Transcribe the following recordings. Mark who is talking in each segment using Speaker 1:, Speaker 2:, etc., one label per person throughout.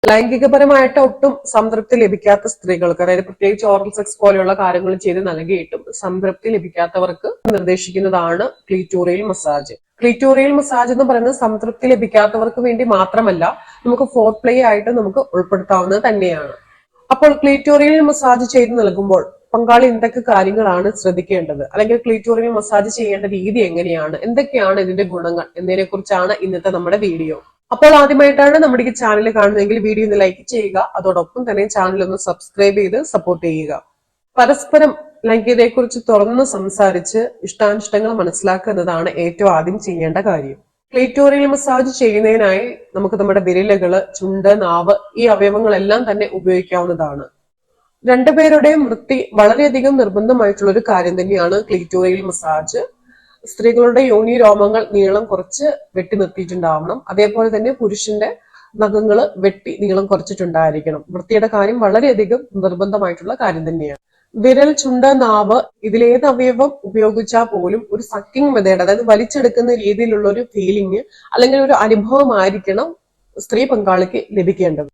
Speaker 1: ലൈംഗികപരമായിട്ട് ഒട്ടും സംതൃപ്തി ലഭിക്കാത്ത സ്ത്രീകൾക്ക്, അതായത് പ്രത്യേകിച്ച് ഓറൽ സെക്സ് പോലെയുള്ള കാര്യങ്ങൾ ചെയ്ത് നൽകിയിട്ടും സംതൃപ്തി ലഭിക്കാത്തവർക്ക് നിർദ്ദേശിക്കുന്നതാണ് ക്ലീറ്റോറിയൽ മസാജ്. ക്ലീറ്റോറിയൽ മസാജ് എന്ന് പറയുന്നത് സംതൃപ്തി ലഭിക്കാത്തവർക്ക് വേണ്ടി മാത്രമല്ല, നമുക്ക് ഫോർ പ്ലേ ആയിട്ട് നമുക്ക് ഉൾപ്പെടുത്താവുന്നത് തന്നെയാണ്. അപ്പോൾ ക്ലീറ്റോറിയൽ മസാജ് ചെയ്ത് നൽകുമ്പോൾ പങ്കാളി എന്തൊക്കെ കാര്യങ്ങളാണ് ശ്രദ്ധിക്കേണ്ടത്, അല്ലെങ്കിൽ ക്ലീറ്റോറിയൽ മസാജ് ചെയ്യേണ്ട രീതി എങ്ങനെയാണ്, എന്തൊക്കെയാണ് ഇതിന്റെ ഗുണങ്ങൾ എന്നതിനെ കുറിച്ചാണ് ഇന്നത്തെ നമ്മുടെ വീഡിയോ. അപ്പോൾ ആദ്യമായിട്ടാണ് നമ്മുടെ ഈ ചാനൽ കാണുന്നതെങ്കിൽ വീഡിയോ ഒന്ന് ലൈക്ക് ചെയ്യുക, അതോടൊപ്പം തന്നെ ചാനൽ ഒന്ന് സബ്സ്ക്രൈബ് ചെയ്ത് സപ്പോർട്ട് ചെയ്യുക. പരസ്പരം ലൈംഗികതയെക്കുറിച്ച് തുറന്ന് സംസാരിച്ച് ഇഷ്ടാനിഷ്ടങ്ങൾ മനസ്സിലാക്കുന്നതാണ് ഏറ്റവും ആദ്യം ചെയ്യേണ്ട കാര്യം. ക്ലീറ്റോറിയൽ മസാജ് ചെയ്യുന്നതിനായി നമുക്ക് നമ്മുടെ വിരലുകള്, ചുണ്ട്, നാവ് ഈ അവയവങ്ങളെല്ലാം തന്നെ ഉപയോഗിക്കാവുന്നതാണ്. രണ്ടുപേരുടെയും വൃത്തി വളരെയധികം നിർബന്ധമായിട്ടുള്ള ഒരു കാര്യം തന്നെയാണ് ക്ലീറ്റോറിയൽ മസാജ്. സ്ത്രീകളുടെ യോനി രോമങ്ങൾ നീളം കുറച്ച് വെട്ടി നിർത്തിയിട്ടുണ്ടാവണം. അതേപോലെ തന്നെ പുരുഷന്റെ നഖങ്ങള് വെട്ടി നീളം കുറച്ചിട്ടുണ്ടായിരിക്കണം. വൃത്തിയുടെ കാര്യം വളരെയധികം നിർബന്ധമായിട്ടുള്ള കാര്യം തന്നെയാണ്. വിരൽ, ചുണ്ട്, നാവ് ഇതിലേത് അവയവം ഉപയോഗിച്ചാൽ പോലും ഒരു സക്കിംഗ് മെത്തേഡ്, അതായത് വലിച്ചെടുക്കുന്ന രീതിയിലുള്ള ഒരു ഫീലിംഗ് അല്ലെങ്കിൽ ഒരു അനുഭവമായിരിക്കണം സ്ത്രീ പങ്കാളിക്ക് ലഭിക്കേണ്ടത്.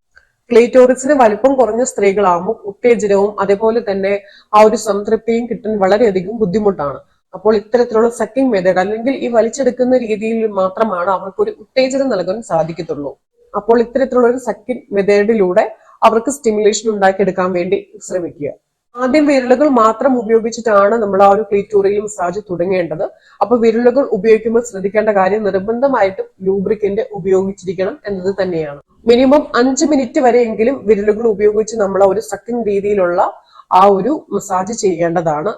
Speaker 1: ക്ലീറ്റോറിസിന് വലിപ്പം കുറഞ്ഞ സ്ത്രീകളാകുമ്പോൾ ഉത്തേജനവും അതേപോലെ തന്നെ ആ ഒരു സംതൃപ്തിയും കിട്ടാൻ വളരെയധികം ബുദ്ധിമുട്ടാണ്. അപ്പോൾ ഇത്തരത്തിലുള്ള സക്കിംഗ് മെത്തേഡ് അല്ലെങ്കിൽ ഈ വലിച്ചെടുക്കുന്ന രീതിയിൽ മാത്രമാണ് അവർക്ക് ഒരു ഉത്തേജനം നൽകാൻ സാധിക്കത്തുള്ളൂ. അപ്പോൾ ഇത്തരത്തിലുള്ള ഒരു സക്കിംഗ് മെത്തേഡിലൂടെ അവർക്ക് സ്റ്റിമുലേഷൻ ഉണ്ടാക്കിയെടുക്കാൻ വേണ്ടി ശ്രമിക്കുക. ആദ്യം വിരലുകൾ മാത്രം ഉപയോഗിച്ചിട്ടാണ് നമ്മൾ ആ ഒരു ക്ലീറ്റോറിയൽ മസാജ് തുടങ്ങേണ്ടത്. അപ്പൊ വിരലുകൾ ഉപയോഗിക്കുമ്പോൾ ശ്രദ്ധിക്കേണ്ട കാര്യം നിർബന്ധമായിട്ടും ലൂബ്രിക്കന്റ് ഉപയോഗിച്ചിരിക്കണം എന്നത് തന്നെയാണ്. മിനിമം 5 മിനിറ്റ് വരെയെങ്കിലും വിരലുകൾ ഉപയോഗിച്ച് നമ്മൾ ഒരു സക്കിംഗ് രീതിയിലുള്ള ആ ഒരു മസാജ് ചെയ്യേണ്ടതാണ്.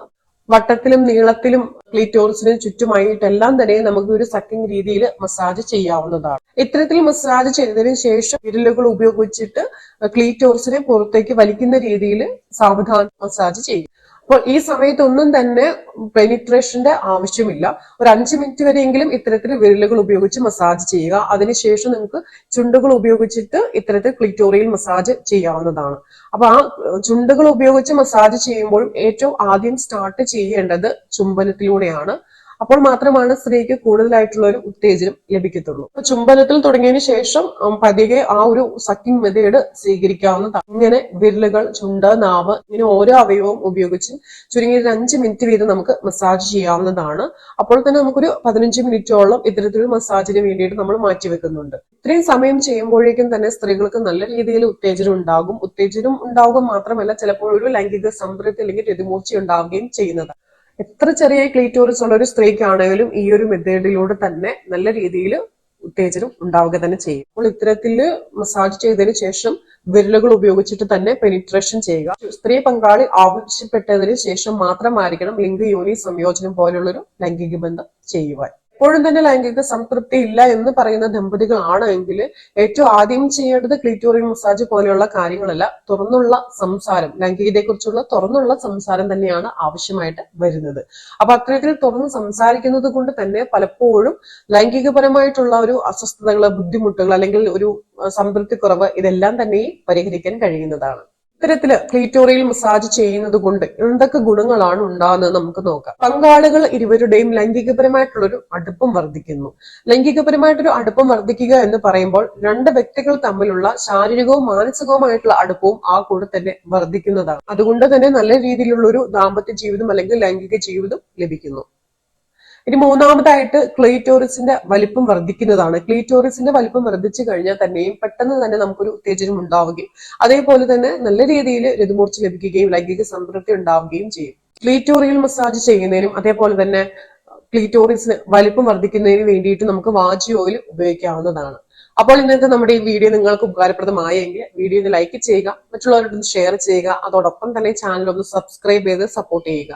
Speaker 1: വട്ടത്തിലും നീളത്തിലും ക്ലീറ്റോറിസിന് ചുറ്റുമായിട്ടെല്ലാം തന്നെ നമുക്ക് ഒരു സക്കിംഗ് രീതിയിൽ മസാജ് ചെയ്യാവുന്നതാണ്. ഇത്തരത്തിൽ മസാജ് ചെയ്തതിനു ശേഷം വിരലുകൾ ഉപയോഗിച്ചിട്ട് ക്ലീറ്റോറിസിനെ പുറത്തേക്ക് വലിക്കുന്ന രീതിയിൽ സാവധാനം മസാജ് ചെയ്യും. അപ്പോൾ ഈ സമയത്തൊന്നും തന്നെ പെനിട്രേഷന്റെ ആവശ്യമില്ല. ഒരു 5 മിനിറ്റ് വരെയെങ്കിലും ഇത്തരത്തിൽ വിരലുകൾ ഉപയോഗിച്ച് മസാജ് ചെയ്യുക. അതിനുശേഷം നിങ്ങൾക്ക് ചുണ്ടുകൾ ഉപയോഗിച്ചിട്ട് ഇത്തരത്തിൽ ക്ലീറ്റോറിയൽ മസാജ് ചെയ്യാവുന്നതാണ്. അപ്പൊ ആ ചുണ്ടുകൾ ഉപയോഗിച്ച് മസാജ് ചെയ്യുമ്പോൾ ഏറ്റവും ആദ്യം സ്റ്റാർട്ട് ചെയ്യേണ്ടത് ചുംബനത്തിലൂടെയാണ്. അപ്പോൾ മാത്രമാണ് സ്ത്രീക്ക് കൂടുതലായിട്ടുള്ള ഒരു ഉത്തേജനം ലഭിക്കത്തുള്ളൂ. അപ്പൊ ചുംബനത്തിൽ തുടങ്ങിയതിനു ശേഷം പതിയെ ആ ഒരു സക്കിംഗ് മെത്തേഡ് സ്വീകരിക്കാവുന്നതാണ്. ഇങ്ങനെ വിരലുകൾ, ചുണ്ട്, നാവ് ഇങ്ങനെ ഓരോ അവയവവും ഉപയോഗിച്ച് ചുരുങ്ങിയ 5 മിനിറ്റ് വീതം നമുക്ക് മസാജ് ചെയ്യാവുന്നതാണ്. അപ്പോൾ തന്നെ നമുക്കൊരു 15 മിനിറ്റോളം ഇത്തരത്തിലൊരു മസാജിന് വേണ്ടിയിട്ട് നമ്മൾ മാറ്റിവെക്കുന്നുണ്ട്. ഇത്രയും സമയം ചെയ്യുമ്പോഴേക്കും തന്നെ സ്ത്രീകൾക്ക് നല്ല രീതിയിൽ ഉത്തേജനം ഉണ്ടാകും. ഉത്തേജനം ഉണ്ടാവുക മാത്രമല്ല, ചിലപ്പോൾ ഒരു ലൈംഗിക സംതൃപ്തി അല്ലെങ്കിൽ രതിമൂർച്ച ഉണ്ടാവുകയും ചെയ്യുന്നതാണ്. എത്ര ചെറിയ ക്ലീറ്റോറിസ് ഉള്ള ഒരു സ്ത്രീക്കാണെങ്കിലും ഈ ഒരു മെത്തേഡിലൂടെ തന്നെ നല്ല രീതിയിൽ ഉത്തേജനം ഉണ്ടാവുക തന്നെ ചെയ്യും. അപ്പോൾ ഇത്തരത്തില് മസാജ് ചെയ്തതിനു ശേഷം വിരലുകൾ ഉപയോഗിച്ചിട്ട് തന്നെ പെനിട്രേഷൻ ചെയ്യുക. സ്ത്രീ പങ്കാളി ആവശ്യപ്പെട്ടതിന് ശേഷം മാത്രമായിരിക്കണം ലിംഗ യോനി സംയോജനം പോലുള്ളൊരു ലൈംഗിക ബന്ധം ചെയ്യുവാൻ. എപ്പോഴും തന്നെ ലൈംഗിക സംതൃപ്തി ഇല്ല എന്ന് പറയുന്ന ദമ്പതികളാണെങ്കിൽ ഏറ്റവും ആദ്യം ചെയ്യേണ്ടത് ക്ലീറ്റോറിയൽ മസാജ് പോലെയുള്ള കാര്യങ്ങളല്ല, തുറന്നുള്ള സംസാരം, ലൈംഗികതയെക്കുറിച്ചുള്ള തുറന്നുള്ള സംസാരം തന്നെയാണ് ആവശ്യമായിട്ട് വരുന്നത്. അപ്പൊ അത്തരത്തിൽ തുറന്ന് സംസാരിക്കുന്നത് കൊണ്ട് തന്നെ പലപ്പോഴും ലൈംഗികപരമായിട്ടുള്ള ഒരു അസ്വസ്ഥതകള്, ബുദ്ധിമുട്ടുകൾ അല്ലെങ്കിൽ ഒരു സംതൃപ്തി കുറവ് ഇതെല്ലാം തന്നെ പരിഹരിക്കാൻ കഴിയുന്നതാണ്. ഇത്തരത്തില് ക്ലീറ്റോറിയൽ മസാജ് ചെയ്യുന്നത് കൊണ്ട് എന്തൊക്കെ ഗുണങ്ങളാണ് ഉണ്ടാകുന്നത് നമുക്ക് നോക്കാം. പങ്കാളികൾ ഇരുവരുടെയും ലൈംഗികപരമായിട്ടുള്ളൊരു അടുപ്പം വർദ്ധിക്കുന്നു. ലൈംഗികപരമായിട്ടൊരു അടുപ്പം വർദ്ധിക്കുക എന്ന് പറയുമ്പോൾ രണ്ട് വ്യക്തികൾ തമ്മിലുള്ള ശാരീരികവും മാനസികവുമായിട്ടുള്ള അടുപ്പവും ആ കൂടെ തന്നെ വർദ്ധിക്കുന്നതാണ്. അതുകൊണ്ട് തന്നെ നല്ല രീതിയിലുള്ള ഒരു ദാമ്പത്യ ജീവിതം അല്ലെങ്കിൽ ലൈംഗിക ജീവിതം ലഭിക്കുന്നു. ഇനി മൂന്നാമതായിട്ട് ക്ലീറ്റോറിസിന്റെ വലിപ്പം വർദ്ധിക്കുന്നതാണ്. ക്ലീറ്റോറിസിന്റെ വലിപ്പം വർദ്ധിച്ചു കഴിഞ്ഞാൽ തന്നെയും പെട്ടെന്ന് തന്നെ നമുക്കൊരു ഉത്തേജനം ഉണ്ടാവുകയും അതേപോലെ തന്നെ നല്ല രീതിയിൽ രതിമൂർച്ച ലഭിക്കുകയും ലൈംഗിക സംതൃപ്തി ഉണ്ടാവുകയും ചെയ്യും. ക്ലീറ്റോറിയൽ മസാജ് ചെയ്യുന്നതിനും അതേപോലെ തന്നെ ക്ലീറ്റോറിസിന് വലിപ്പം വർദ്ധിക്കുന്നതിന് വേണ്ടിയിട്ട് നമുക്ക് വാജി ഓയിൽ ഉപയോഗിക്കാവുന്നതാണ്. അപ്പോൾ ഇന്നത്തെ നമ്മുടെ ഈ വീഡിയോ നിങ്ങൾക്ക് ഉപകാരപ്രദമായെങ്കിൽ വീഡിയോ ലൈക്ക് ചെയ്യുക, മറ്റുള്ളവരോട് ഷെയർ ചെയ്യുക, അതോടൊപ്പം തന്നെ ചാനൽ ഒന്ന് സബ്സ്ക്രൈബ് ചെയ്ത് സപ്പോർട്ട് ചെയ്യുക.